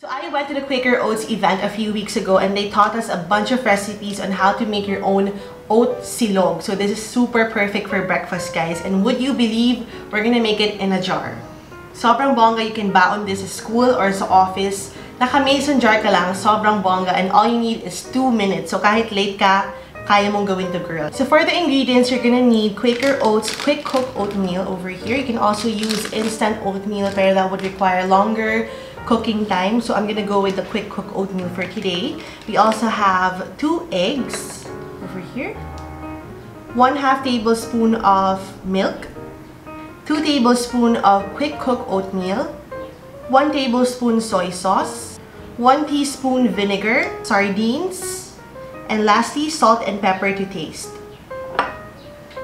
So I went to the Quaker Oats event a few weeks ago and they taught us a bunch of recipes on how to make your own OATSILOG. So this is super perfect for breakfast, guys. And would you believe we're gonna make it in a jar? Sobrang bongga, you can baon this sa school or sa office. Naka-mason jar ka lang, sobrang bongga, and all you need is 2 minutes. So kahit late ka, kaya mong gawin to, girl. So for the ingredients, you're gonna need Quaker Oats quick cook oatmeal over here. You can also use instant oatmeal, pero that would require longer cooking time. So I'm gonna go with the quick cook oatmeal for today. We also have 2 eggs over here, 1/2 tablespoon of milk, 2 tablespoons of quick cook oatmeal, 1 tablespoon soy sauce, 1 teaspoon vinegar, sardines, and lastly, salt and pepper to taste.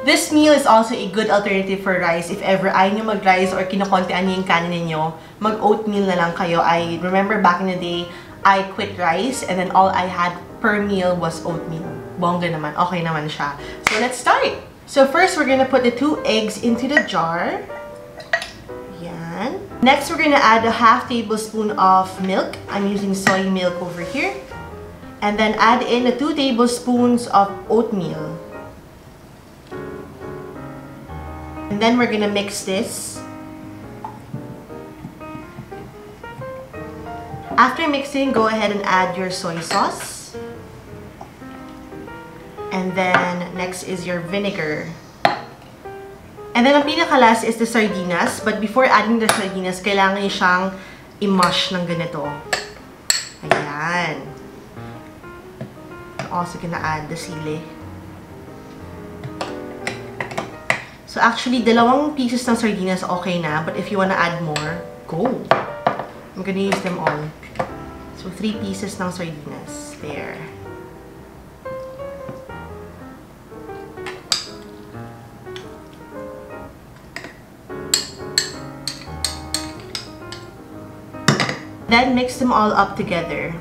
This meal is also a good alternative for rice. If ever ayaw nyo mag-rice or kinokontian nyo yung kanin ninyo, mag-oatmeal na lang kayo. I remember back in the day, I quit rice and then all I had per meal was oatmeal. Bongga naman. Okay naman siya. So let's start! So first, we're gonna put the 2 eggs into the jar. Yan. Next, we're gonna add a 1/2 tablespoon of milk. I'm using soy milk over here. And then add in the 2 tablespoons of oatmeal. And then we're gonna mix this. After mixing, go ahead and add your soy sauce. And then next is your vinegar. And then ang pinakalas is the sardinas. But before adding the sardinas, kailangan nyo siyang i-mush ng ganito. Ayan. I'm also gonna add the sili. So actually, 2 pieces ng sardinas okay na, but if you wanna add more, go! I'm gonna use them all. So 3 pieces ng sardinas. There. Then mix them all up together.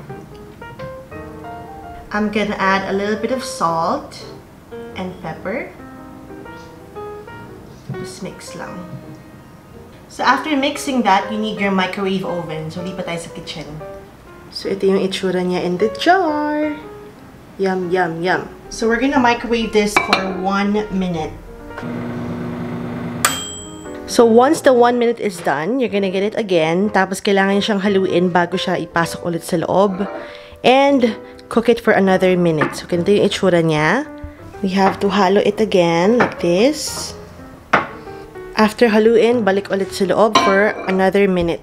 I'm gonna add a little bit of salt and pepper. Just mix lang. So after mixing that, you need your microwave oven. So, di pa tayo sa kitchen. So, ito yung itsura niya in the jar. Yum, yum, yum. So, we're gonna microwave this for 1 minute. So, once the 1 minute is done, you're gonna get it again. Tapos, kailangan siyang haluin bago siya ipasok ulit sa loob. And, cook it for another minute. So, ganito yung itsura niya. We have to halo it again, like this. After haluin, balik ulit sa loob for another minute.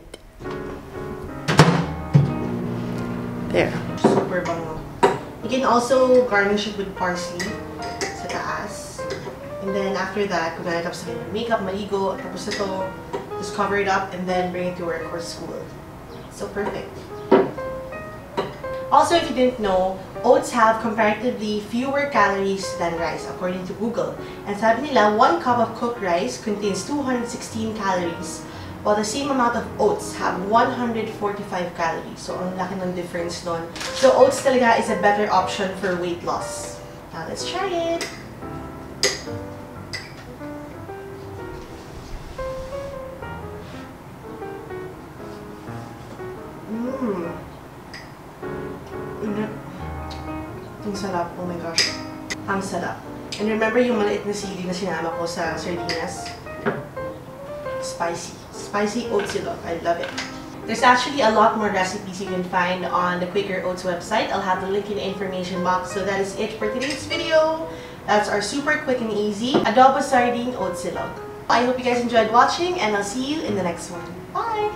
There. Super bango. You can also garnish it with parsley sa taas. And then after that, kung natapos na yung makeup, maligo, tapos ito, just cover it up and then bring it to work or school. So perfect. Also, if you didn't know, oats have comparatively fewer calories than rice, according to Google. And sabi nila, 1 cup of cooked rice contains 216 calories, while the same amount of oats have 145 calories. So, ang laki ng difference nun. So, oats talaga is a better option for weight loss. Now, let's try it! Ang sarap. Oh my gosh. Ang sarap. And remember yung maliit na sili na sinama ko sa sardinas? Spicy. Spicy OATSILOG. I love it. There's actually a lot more recipes you can find on the Quaker Oats website. I'll have the link in the information box. So that is it for today's video. That's our super quick and easy adobo sardine OATSILOG. I hope you guys enjoyed watching and I'll see you in the next one. Bye!